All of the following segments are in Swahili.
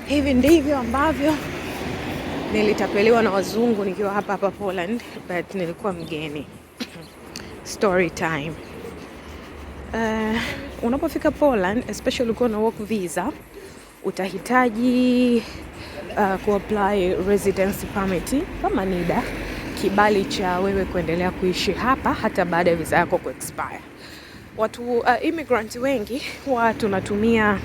Hivi ndivyo ambavyo nilitapeliwa na wazungu nikiwa hapa Poland, but nilikuwa mgeni. Story time. Unapofika Poland, especially ukiwa na work visa, utahitaji kuapply residence permit kama NIDA, kibali cha wewe kuendelea kuishi hapa hata baada ya visa yako kuexpire. Watu immigrant wengi huwa tunatumia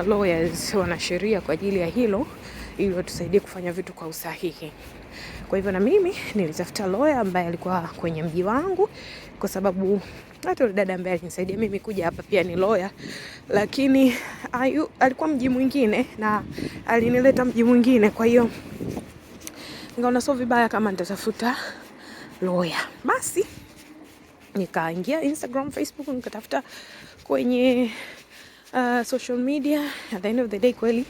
lawyers, wanasheria kwa ajili ya hilo, ili watusaidie kufanya vitu kwa usahihi. Kwa hivyo na mimi nilitafuta lawyer ambaye alikuwa kwenye mji wangu, kwa sababu hata yule dada ambaye alinisaidia mimi kuja hapa pia ni lawyer, lakini alikuwa mji mwingine na alinileta mji mwingine. Kwa hiyo nikaona sio vibaya kama nitatafuta lawyer. Basi nikaingia Instagram, Facebook, nikatafuta kwenye social media. At the end of the day kweli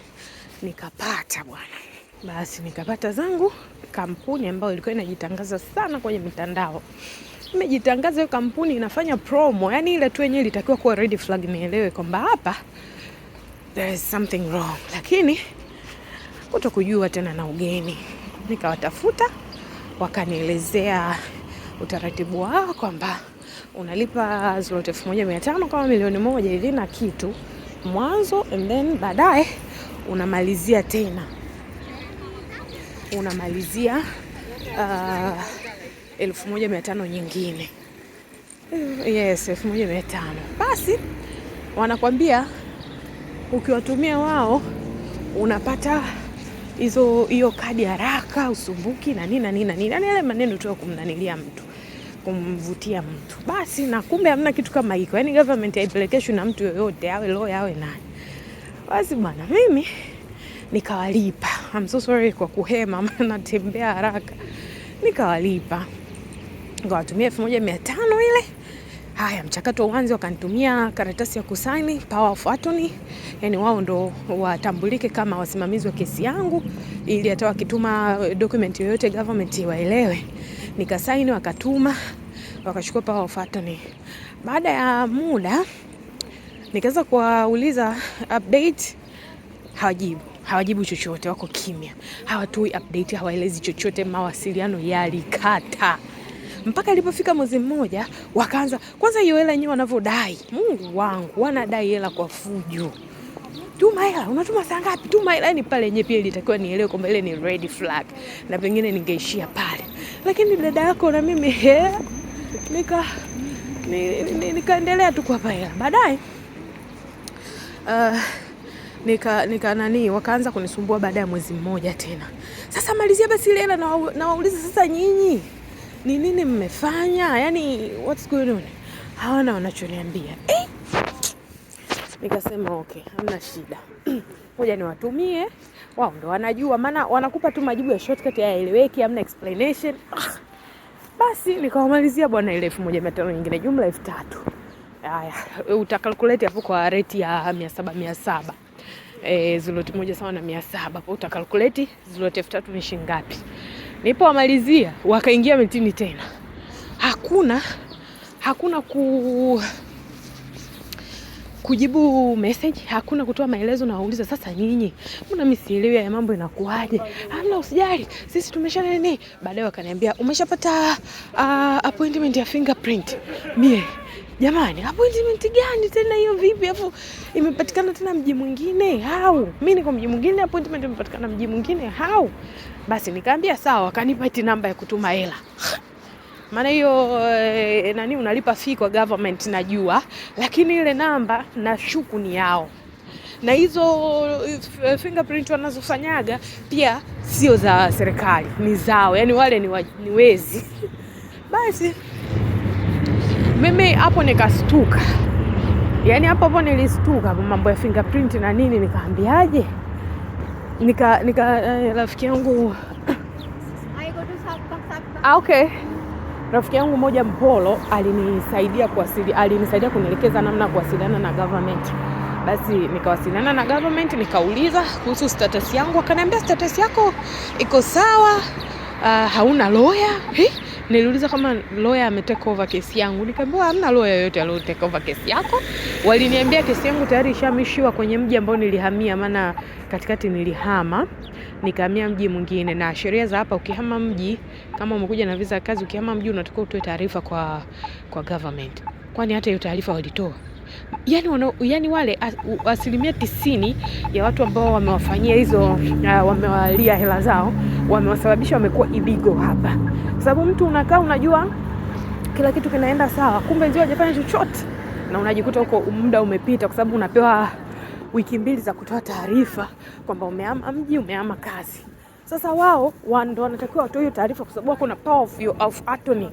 nikapata bwana. Basi nikapata zangu kampuni ambayo ilikuwa inajitangaza sana kwenye mitandao. Imejitangaza hiyo kampuni inafanya promo, yani ile tu yenyewe ilitakiwa kuwa red flag, nielewe kwamba hapa there is something wrong. Lakini kutokujua tena na ugeni, nikawatafuta, wakanielezea utaratibu wao kwamba unalipa zloty 1,500 kama milioni moja hivi na kitu mwanzo, and then baadaye unamalizia tena. Unamalizia 1,500 nyingine. Yes, 1,500. Basi wanakwambia ukiwatumia wao unapata hiyo kadi haraka, usumbuki na nini na nini na nini. Yaani ile maneno tu ya kumnanilia mtu, kumvutia mtu. Basi na kumbe hamna kitu kama hiko. Yaani government haipelekeshwi na mtu yoyote, awe lawyer awe nani. Basi bwana, mimi nikawalipa. I'm so sorry kwa kuhema, maana tembea haraka. Nikawalipa. Nikawatumia 1,500 ile. Haya, mchakato uanze, wakanitumia karatasi ya kusaini, power of attorney. Yaani wao ndo watambulike kama wasimamizi wa kesi yangu, ili hata wakituma document yoyote government waelewe. Nikasaini, wakatuma, wakachukua power of attorney. Baada ya muda nikaanza kuwauliza update, hawajibu chochote, wako kimya. Hawatoi update, hawaelezi chochote, mawasiliano yalikata. Mpaka ilipofika mwezi mmoja, wakaanza kwanza hiyo hela yenyewe wanavyodai. Mungu wangu, wanadai hela kwa fujo. Tuma hela, unatuma saa ngapi? Tuma hela. Ni pale yenyewe pia ilitakiwa nielewe kwamba ile ni red flag, na pengine ningeishia pale. Lakini dada yako na mimi nikaendelea tu kuwapa hela. Baadaye wakaanza kunisumbua baada ya mwezi mmoja tena. Sasa malizia basi ile hela, na wauliza sasa nyinyi ni nini mmefanya? Yaani what's going on? Hawana wanachoniambia. Nikasema okay, hamna shida. Ngoja niwatumie. Wao ndo wanajua, maana wanakupa tu majibu ya shortcut yaeleweki, hamna explanation. Basi nikawamalizia bwana ile 1,500 nyingine, jumla 3,000. Haya, utakalculate hapo kwa rate ya 700. Zloty moja sawa na 700. Kwa utakalculate zloty 3,000 ni shilingi ngapi? Nilipowamalizia wakaingia mitini tena. Hakuna kujibu message, hakuna kutoa maelezo, na wauliza sasa nyinyi mbona mimi sielewi ya mambo inakuaje? Hamna, usijali, sisi tumesha nini. Baadaye wakaniambia umeshapata appointment ya fingerprint. Mie jamani, appointment gani tena hiyo, vipi? Afu imepatikana tena mji mwingine, how? Mimi niko mji mwingine, appointment imepatikana mji mwingine, how? Basi nikaambia sawa, wakanipa iti namba ya kutuma hela. Maana hiyo unalipa fee kwa government najua, lakini ile namba nashuku ni yao. Na hizo fingerprint wanazofanyaga pia sio za serikali, ni zao. Yaani wale ni wezi. Basi mimi hapo nikastuka. Yaani hapo nilistuka mambo ya fingerprint na nini, nikaambiaje? Rafiki yangu okay. Rafiki yangu mmoja Mpolo alinisaidia kunielekeza namna ya kuwasiliana na government. Basi nikawasiliana na government, nikauliza kuhusu status yangu, wakaniambia status yako iko sawa, hauna lawyer? Niliuliza kama lawyer ametake over kesi yangu. Nikamwambia hamna lawyer yoyote aliyo take over kesi yako. Waliniambia kesi yangu tayari ishahamishiwa kwenye mji ambao nilihamia, maana katikati nilihama nikahamia mji mwingine, na sheria za hapa ukihama mji, kama umekuja na visa ya kazi, ukihama mji unatakiwa utoe taarifa kwa government. Kwani hata hiyo taarifa walitoa? Yani wale 90% ya watu ambao wamewafanyia hizo wamewalia hela zao, wamewasababisha wamekuwa illegal hapa. Sababu mtu unakaa unajua kila kitu kinaenda sawa, kumbe ndio hajafanya chochote, na unajikuta huko muda umepita, kwa sababu unapewa wiki 2 za kutoa taarifa kwamba umehama mji, umehama kazi. Sasa wao ndio wanatakiwa watoe hiyo taarifa kwa sababu wako na power of attorney,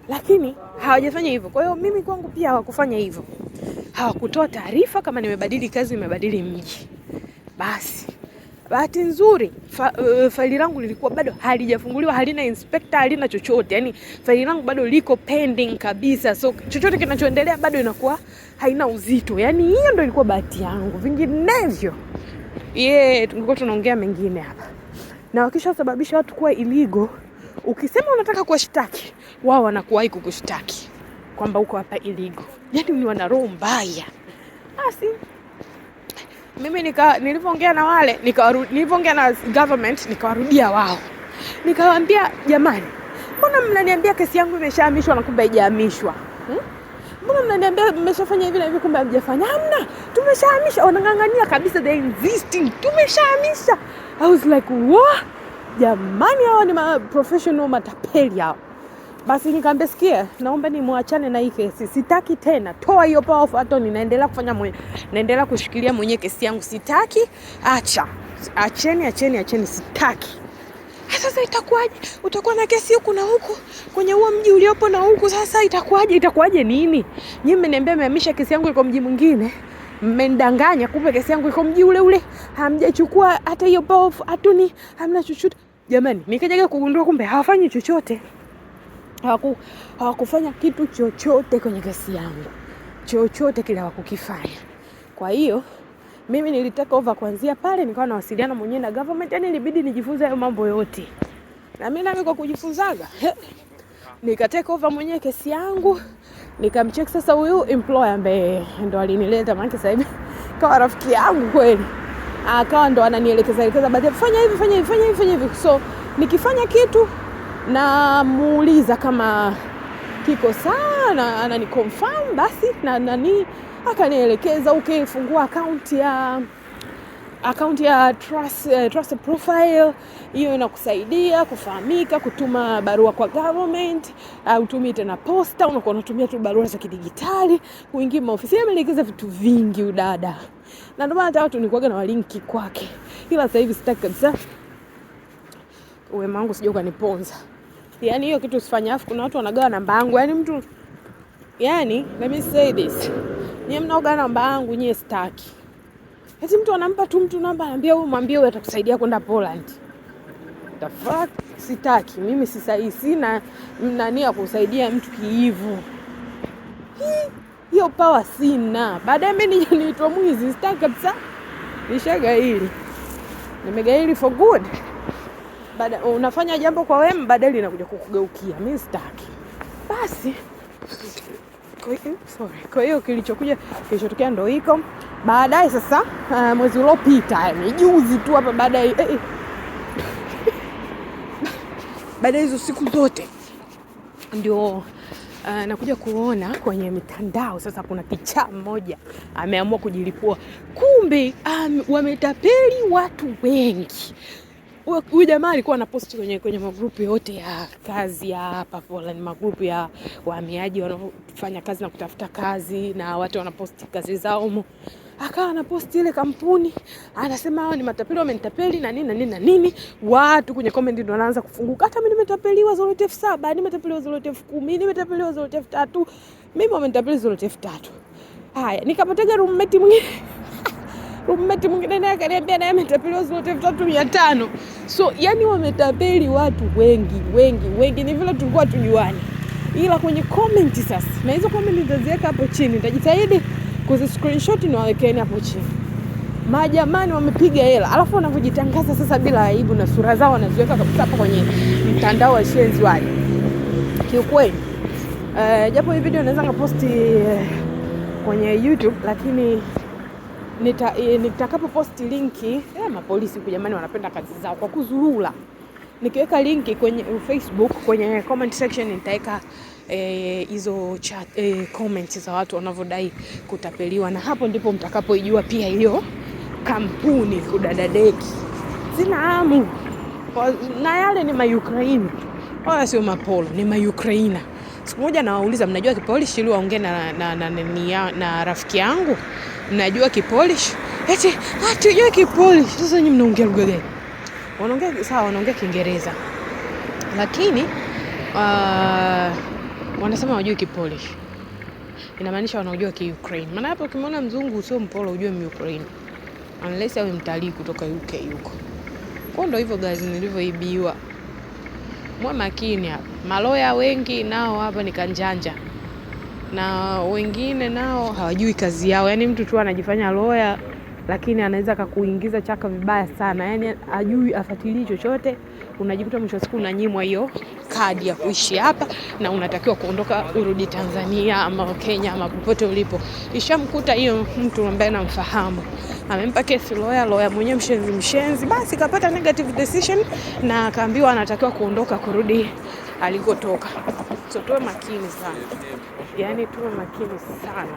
lakini hawajafanya hivyo. Kwa hiyo mimi kwangu pia hawakufanya hivyo. Hawakutoa taarifa kama nimebadili kazi, nimebadili mji. Basi bahati nzuri faili langu lilikuwa bado halijafunguliwa, halina inspector, halina chochote. Yani faili langu bado liko pending kabisa. So chochote kinachoendelea bado inakuwa haina uzito. Yani hiyo ndio ilikuwa bahati yangu. Vinginevyo tungekuwa tunaongea mengine hapa. Na wakisha sababisha watu kuwa illegal, ukisema unataka kuwashtaki, wao wanakuwahi kukushtaki kwamba uko hapa illegal. Yani ni wana roho mbaya. Basi mimi nilipoongea na wale, nilipoongea na government, nikawarudia wao. Nikawaambia, jamani, mbona mnaniambia kesi yangu imeshahamishwa na kumbe haijahamishwa? Mbona mnaniambia mmeshafanya hivi na hivi kumbe hamjafanya? Hamna, tumeshahamisha. Wanang'ang'ania kabisa, they insisting, tumeshahamisha. I was like, what? Jamani, hao ni professional matapeli hao. Basi nikamwambia, sikia, naomba ni muachane na hii kesi. Sitaki tena. Toa hiyo power of attorney, naendelea kufanya naendelea kushikilia mwenyewe kesi yangu. Sitaki. Acha. Acheni, sitaki. Sasa itakuwaje? Utakuwa na kesi huku na huku kwenye huo mji uliopo na huku. Sasa itakuwaje nini? Nyinyi mmeniambia mmehamisha kesi yangu iko mji mwingine. Mmendanganya, kumbe kesi yangu iko mji ule ule. Hamjachukua hata hiyo power of attorney, hamna chochote. Jamani, nikajaga kugundua kumbe hawafanyi chochote. Hawakufanya kitu chochote kwenye kesi yangu. Chochote kile hawakukifanya. Kwa hiyo mimi nilitaka over kuanzia pale, nikawa nawasiliana mwenyewe na government. Yani ilibidi nijifunze hayo mambo yote. Na mimi kwa kujifunzaga nikateka over mwenyewe kesi yangu. Nikamcheck sasa huyu employer ambaye ndo alinileta, maana sasa hivi kawa rafiki yangu kweli. Akawa ndo ananielekeza baada ya fanya hivi. So nikifanya kitu na muuliza kama kiko sana, ananiconfirm basi na nani akanielekeza fungua account ya trust profile. Hiyo inakusaidia kufahamika, kutuma barua kwa government, utumie tena posta, unakuwa unatumia tu barua za kidigitali, kuingia maofisi. Ameelekeza vitu vingi udada. Na ndio maana hata watu nikuaga na linki kwake. Ila sasa hivi sitaki kabisa. Wema wangu sije ukaniponza. Yani hiyo kitu usifanye, afu kuna watu wanagawa namba yangu. Yani mtu, yani let me say this. Nyie mnaogawa namba yangu nyie sitaki. Eti mtu anampa tu mtu namba, anambia wewe mwambie wewe atakusaidia kwenda Poland. The fuck, sitaki. Mimi sina nani ya kusaidia mtu kiivu. Hiyo power sina. Baadaye mimi niitwa mwizi, sitaki kabisa. Nishagaili. Nimegaili for good. Unafanya jambo kwa wema, baadaye linakuja kukugeukia. Mimi sitaki. Basi kwa hiyo kilichotokea ndio hiko. Baadaye sasa mwezi uliopita, ni juzi tu hapa, baadaye hizo siku zote ndio nakuja kuona kwenye mitandao sasa kuna kichaa mmoja ameamua kujilipua. Kumbe wametapeli watu wengi. Huyu jamaa alikuwa anaposti kwenye magrupu yote ya kazi ya hapa Poland, magrupu ya wahamiaji wanaofanya kazi na kutafuta kazi, na watu wanaposti kazi zao. Akawa anaposti ile kampuni, anasema hao ni matapeli, wamenitapeli na nini. Watu kwenye comment ndio wanaanza kufunguka. Hata mimi nimetapeliwa zolote 7, nimetapeliwa zolote 10, nimetapeliwa zolote 3. Mimi wamenitapeli zolote 3. Haya, nikapotega roommate mwingine naye akaniambia naye ametapeliwa zolote 3500. So yani wametapeli watu wengi. Ni vile tulikuwa tujuani. Ila kwenye comment sasa, na hizo comment nitaziweka hapo chini. Nitajitahidi kuzi screenshot na wawekeni hapo chini. Majamani wamepiga hela. Alafu wanavyojitangaza sasa bila aibu na sura zao wanaziweka kabisa hapa kwenye mtandao wa shenzi wale. Kiukweli. Japo hii video naweza ngaposti kwenye YouTube, lakini nitakapo posti linki mapolisi huko jamani wanapenda kazi zao kwa kuzurula. Nikiweka linki kwenye Facebook kwenye comment section nitaweka hizo chat comments za watu wanavodai kutapeliwa, na hapo ndipo mtakapoijua pia hiyo kampuni kudadadeki. Sina hamu. Na yale ni Ukraine. Wala sio mapolo, ni Ukraine. Siku moja nawauliza, mnajua Kipolish ili waongee na rafiki yangu? Mnajua Kipolish? Eti hatujui Kipolish. Sasa nyinyi mnaongea lugha gani? Wanaongea sawa, wanaongea Kiingereza. Lakini wanasema hawajui Kipolish. Inamaanisha wanaojua Kiukraine. Maana hapo ukimwona mzungu sio mpolo ujue Ukraine. Unless awe mtalii kutoka UK huko. Kwa ndio hivyo guys, nilivyoibiwa. Mwa makini hapa. Maloya wengi nao hapa ni kanjanja. Na wengine nao hawajui kazi yao. Yaani mtu tu anajifanya lawyer lakini anaweza kukuingiza chaka vibaya sana. Yaani hajui afuatilie chochote. Unajikuta mwisho siku unanyimwa hiyo kadi ya kuishi hapa na unatakiwa kuondoka urudi Tanzania ama Kenya ama popote ulipo. Ishamkuta hiyo mtu ambaye namfahamu. Amempa kesi lawyer mwenyewe mshenzi, basi kapata negative decision na akaambiwa anatakiwa kuondoka kurudi alikotoka. So tuwe makini sana. Yaani tuwe makini sana.